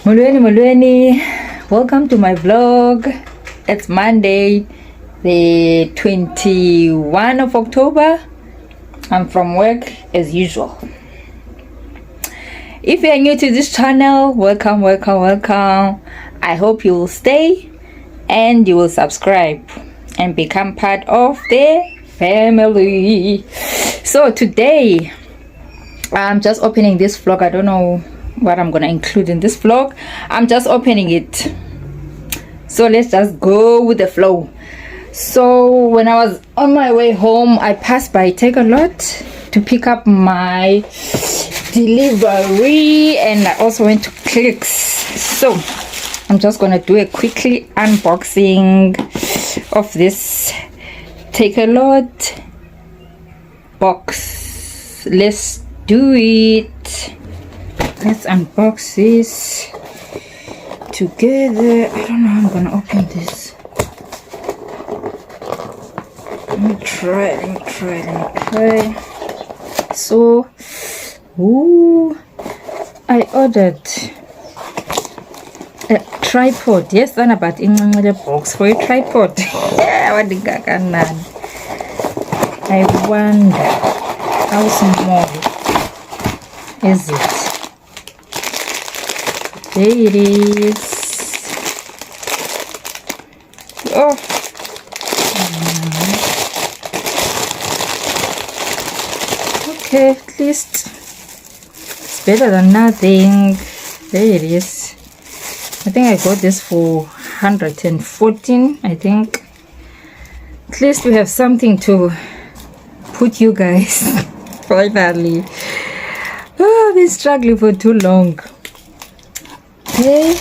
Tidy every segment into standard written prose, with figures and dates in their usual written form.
Mulweni, welcome to my vlog. It's Monday, the 21 of October. I'm from work as usual. If you are new to this channel, welcome. I hope you will stay and you will subscribe and become part of the family. So today, I'm just opening this vlog. I don't know what I'm gonna include in this vlog. I'm just opening it, so let's just go with the flow. So when I was on my way home, I passed by Takealot to pick up my delivery, and I also went to Clicks. So I'm just gonna do a quickly unboxing of this Takealot box. Let's do it. Let's unbox this together. I don't know how I'm gonna open this. Let me try. So, I ordered a tripod. Yes, then about in the box for a tripod. Yeah, what the gaganan. I wonder how small is it? There it is. Oh. Okay, at least it's better than nothing. There it is. I think I got this for 114, I think. At least we have something to put you guys. Finally. Oh, I've been struggling for too long. Okay,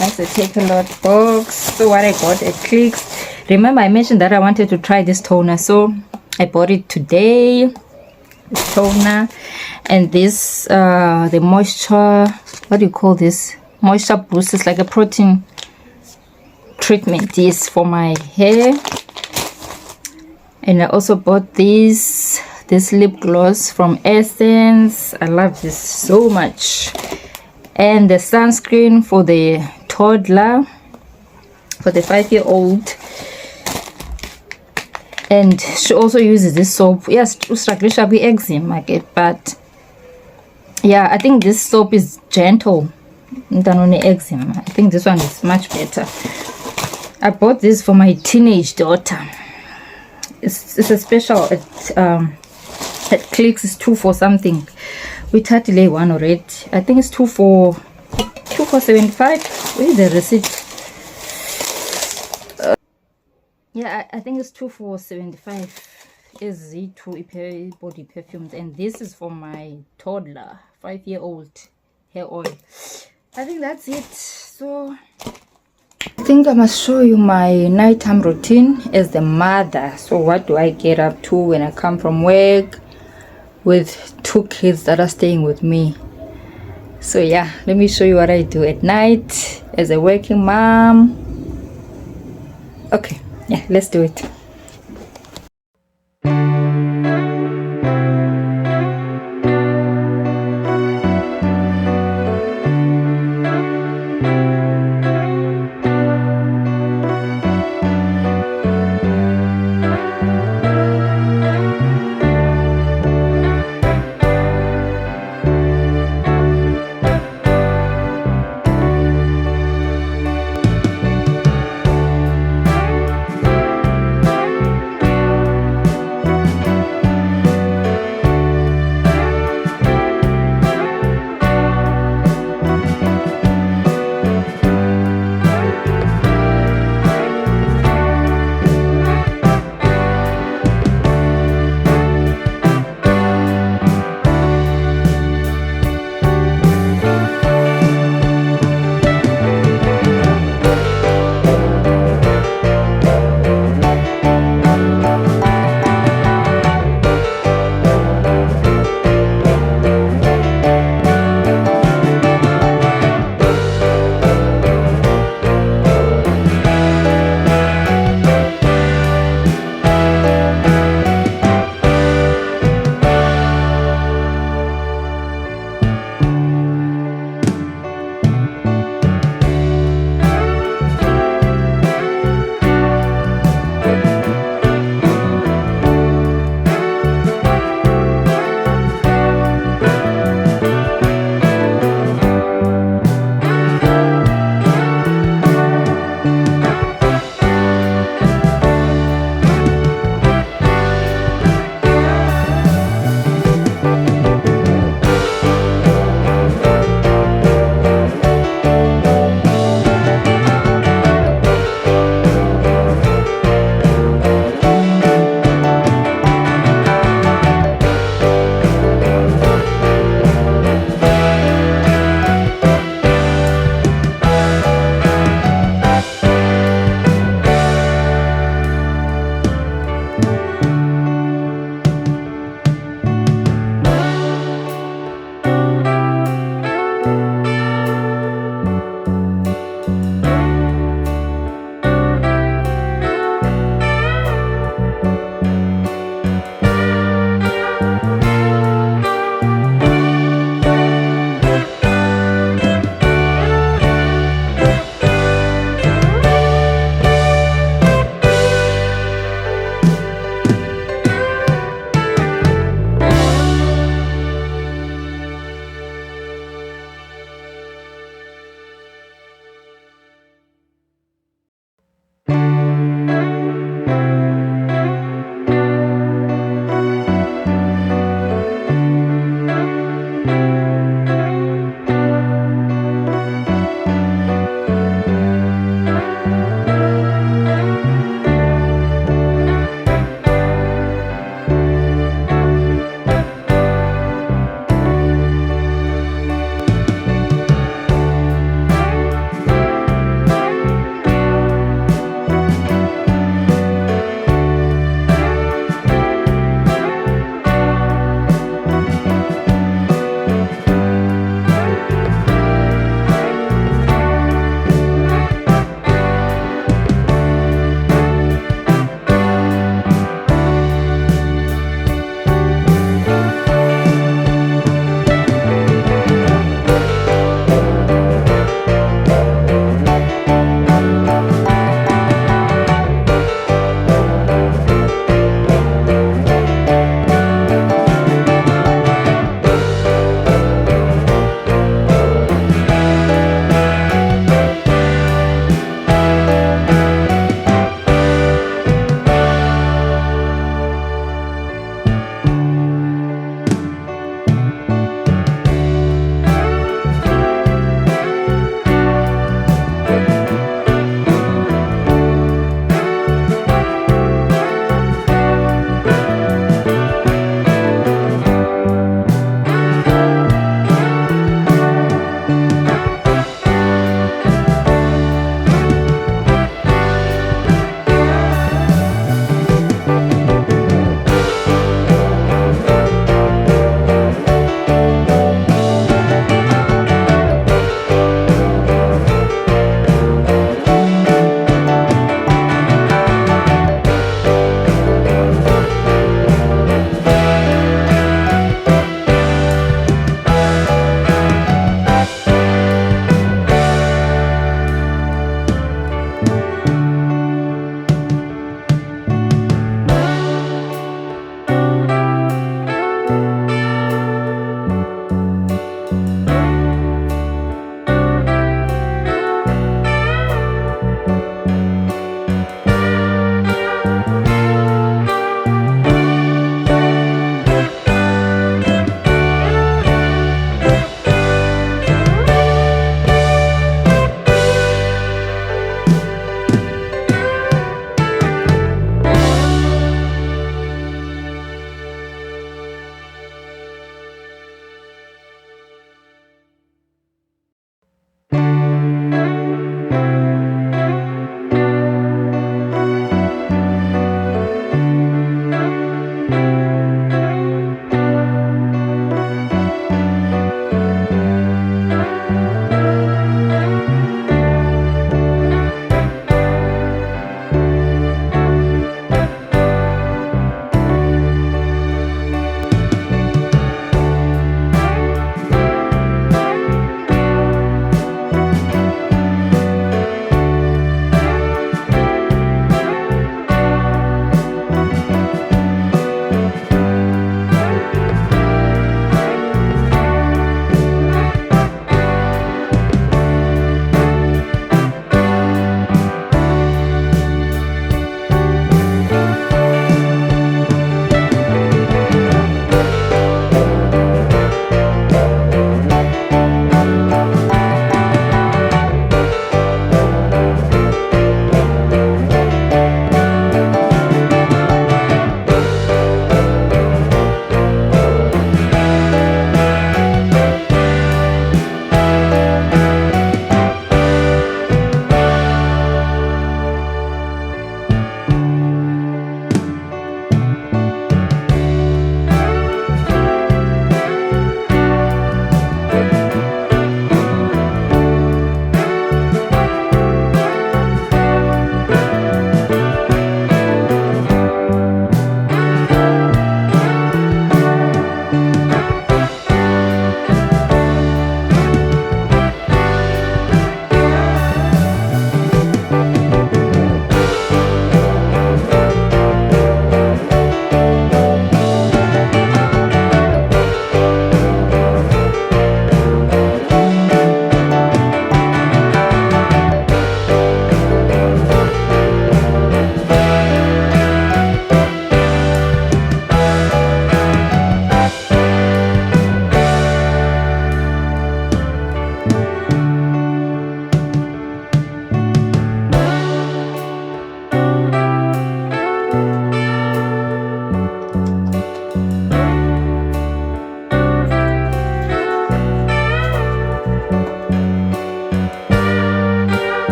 that's a Takealot box. So what I got at Clicks. Remember I mentioned that I wanted to try this toner, so I bought it today. This toner and this the moisture, what do you call this? Moisture boost. It's like a protein treatment. This for my hair. And I also bought this lip gloss from Essence. I love this so much. And the sunscreen for the toddler, for the 5-year-old. And she also uses this soap. Yes, be eczema, but yeah, I think this soap is gentle than only eczema. I think this one is much better. I bought this for my teenage daughter. It's a special at Clicks. It's 2 for something. We totally one already. I think it's 2 for 75. Where is the receipt? Yeah, I think it's 2 for 75. Is Z2 body perfumes, and this is for my toddler, 5-year-old, hair oil. I think that's it. So I think I must show you my nighttime routine as the mother. So what do I get up to when I come from work with 2 kids that are staying with me? So yeah, let me show you what I do at night as a working mom. Okay, yeah, let's do it.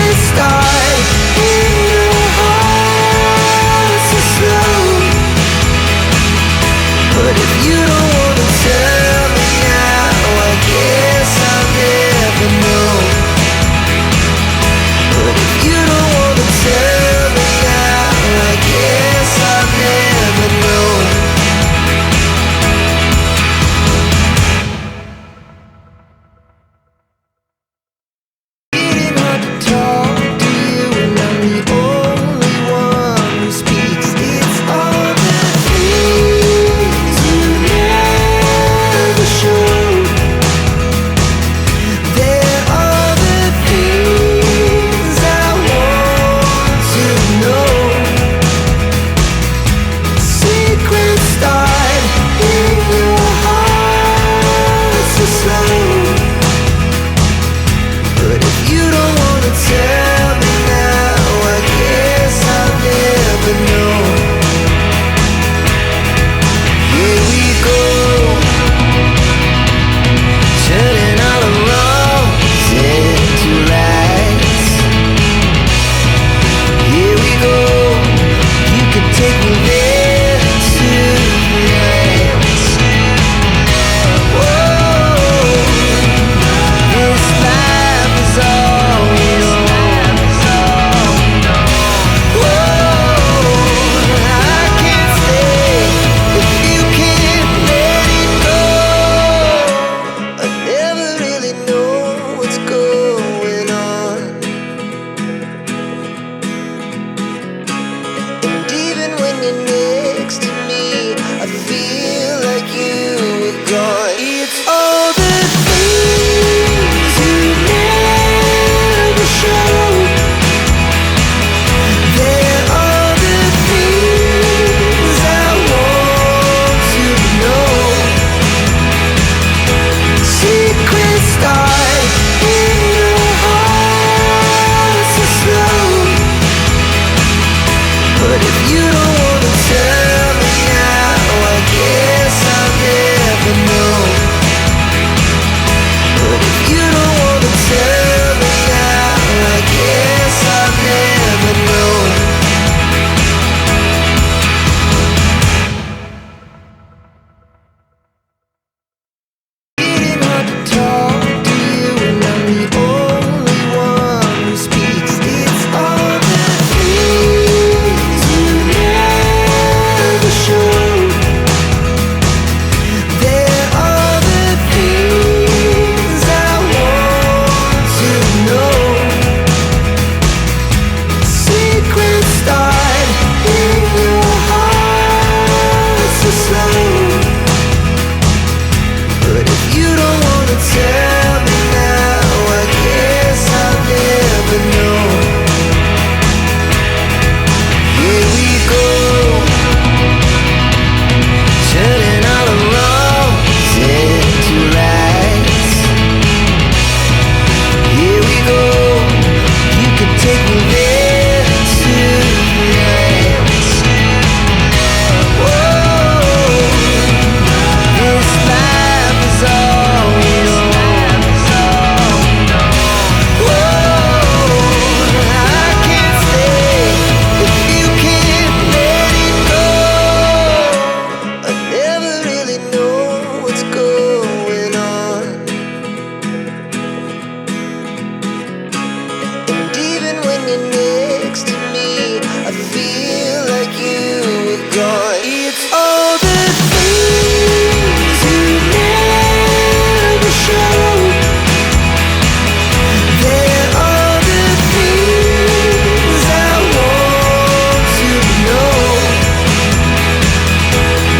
Secrets start in your heart so slow. But if you don't wanna tell me now, I guess I'll never know. But if you don't wanna tell me now, I guess I'll never know. Getting hard to talk to you, and I'm the only one who speaks. It's all the things you never showed. There are the things I want to know. Secrets start in your heart so slow. But if you don't wanna tell me now, I guess I'll never know. Here we go, turning all the wrongs into rights. Here we go, you can take me there tonight. Whoa, this life is all we know. Whoa, I can't stay if you can't let it go. I never really know what's going on. And even when you're next to me, I feel like you were gone. It's all the things you never showed. There are the things I want to know. Secrets start in your heart so slow. But if you don't wanna tell me now, I guess I'll never know. But if you don't wanna tell me now, I guess I'll never know. Getting hard to talk to you, and I'm the only one who speaks. It's all the things you never showed. There are the things I want to know. Secrets start in your heart so slow. But if you don't wanna tell me now, I guess I'll never know. Here we go, turning all the wrongs into rights. Here we go, you can take me there tonight. Whoa, this life is all we know. Whoa, I can't stay if you can't let it go. I never really know what's going on. And even when you're next to me, I feel like you were gone. It's all the things you never showed. There are the things I want to know.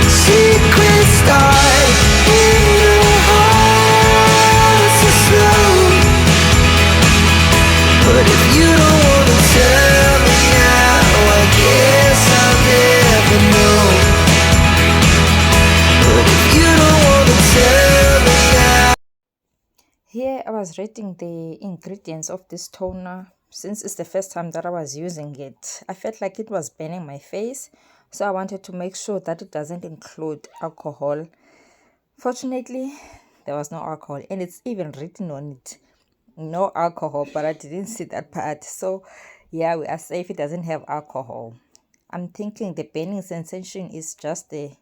Secrets start in your heart so slow. But if you don't wanna tell me now, I guess I'll never know. But if you don't wanna tell me now. Here I was reading the ingredients of this toner. Since it's the first time that I was using it, I felt like it was burning my face, so I wanted to make sure that it doesn't include alcohol. Fortunately, there was no alcohol, and it's even written on it no alcohol, but I didn't see that part. So yeah, we are safe. It doesn't have alcohol. I'm thinking the burning sensation is just the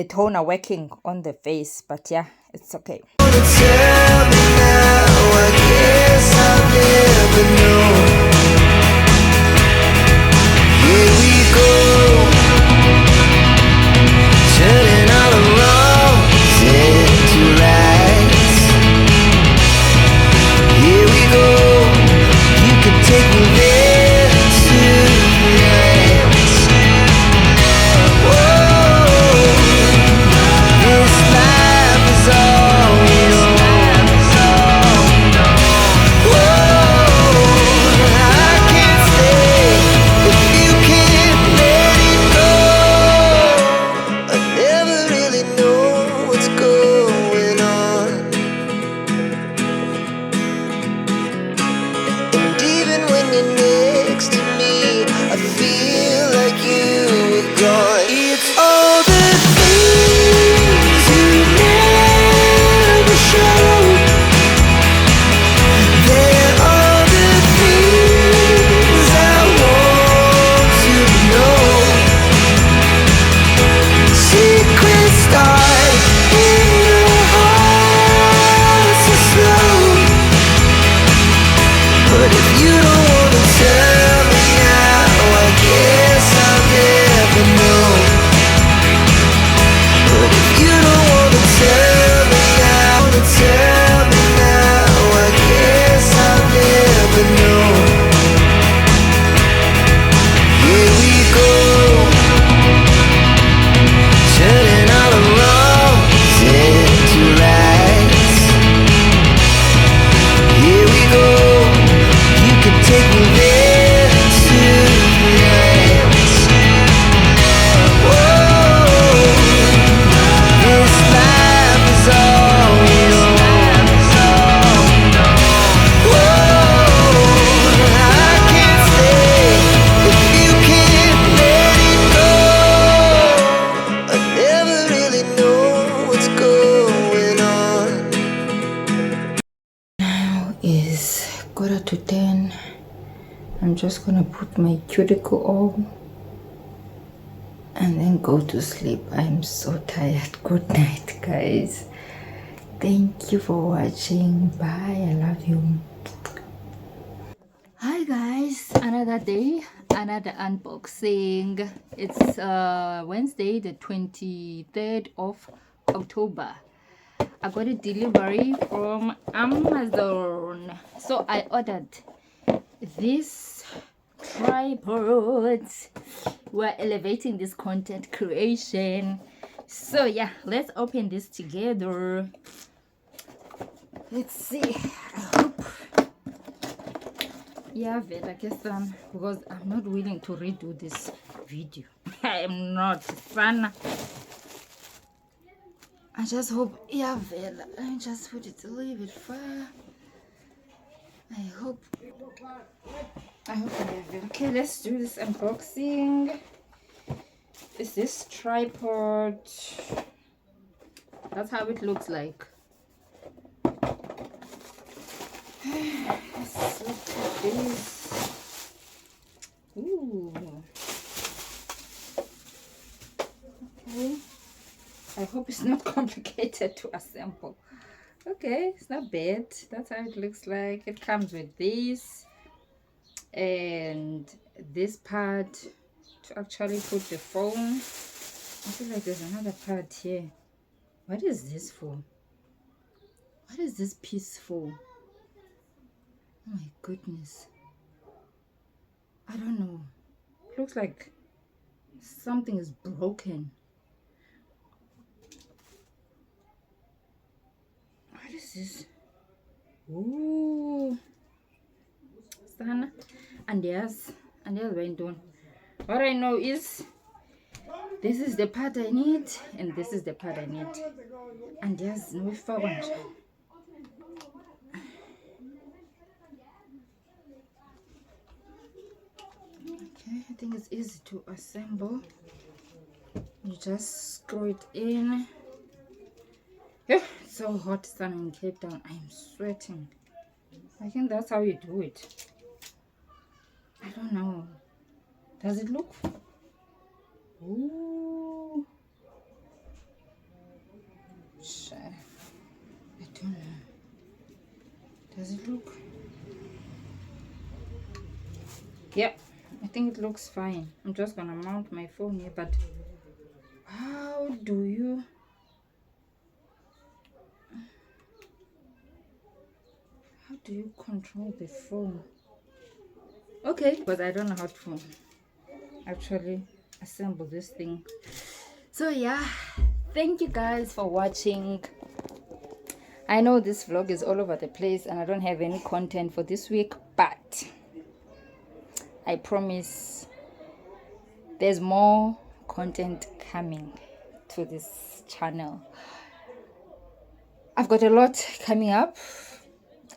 toner working on the face, but yeah, it's okay. Tell me now, I guess I'll never know. Here we go, turning all the wrongs into rights. Here we go, you can take me there tonight. Whoa, this life is all we know. Whoa, I can't stay if you can't let it go. I never really know what's going on. And even when you're next to me, I feel like you were gone. It's all the things you never show. They're all the things I want to know. Secrets start in your heart so slow. But if you don't wanna tell me now, I guess I'll never know. But if you don't wanna tell me now, I guess I'll never know. Here we go, turning all the wrongs into rights. Here we go, you can take me there tonight. Whoa, this life is all we know. Whoa, I can't stay if you can't let it go. I never really know what's going on. Is 9:45. I'm just gonna put my cuticle on and then go to sleep. I'm so tired. Good night, guys. Thank you for watching. Bye. I love you. Hi guys, another day, another unboxing. It's Wednesday the 23rd of October. I got a delivery from Amazon. So I ordered this tripod. We're elevating this content creation. So yeah, let's open this together. Let's see. I hope. Yeah, I guess because I'm not willing to redo this video. I am not fan. I just hope, yeah, let me just put it a little bit far. I hope I have it. Okay, let's do this unboxing. Is this tripod? That's how it looks like. Let's look at this. Ooh. Okay. I hope it's not complicated to assemble. Okay, it's not bad. That's how it looks like. It comes with this and this part to actually put the phone. I feel like there's another part here. What is this for? What is this piece for? Oh my goodness. I don't know. It looks like something is broken. What is this? Ooh. Sana. And yes, what I know is this is the part I need and this is the part I need. And yes, no one. Okay, I think it's easy to assemble. You just screw it in. Yeah, so hot standing in Cape Town. I'm sweating. I think that's how you do it. I don't know. Does it look? Ooh. I don't know. Does it look? Yep. I think it looks fine. I'm just gonna mount my phone here, but how do you control the phone? Okay, but I don't know how to actually assemble this thing. So yeah, thank you guys for watching. I know this vlog is all over the place and I don't have any content for this week, but I promise there's more content coming to this channel. I've got a lot coming up.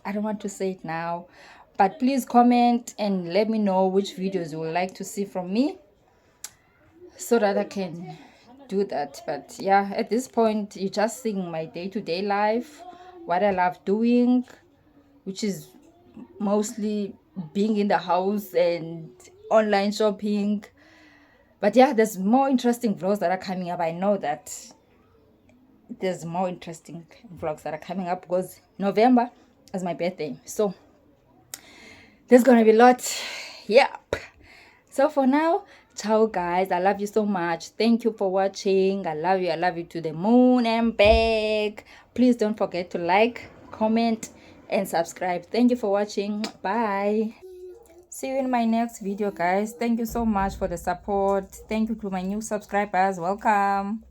I don't want to say it now, but please comment and let me know which videos you would like to see from me so that I can do that. But yeah, at this point you're just seeing my day-to-day life, what I love doing, which is mostly being in the house and online shopping. But yeah, there's more interesting vlogs that are coming up. I know that there's more interesting vlogs that are coming up because November is my birthday, so there's gonna be a lot. Yep. So for now, ciao guys, I love you so much. Thank you for watching. I love you to the moon and back. Please don't forget to like, comment and subscribe. Thank you for watching. Bye. See you in my next video guys. Thank you so much for the support. Thank you to my new subscribers. Welcome.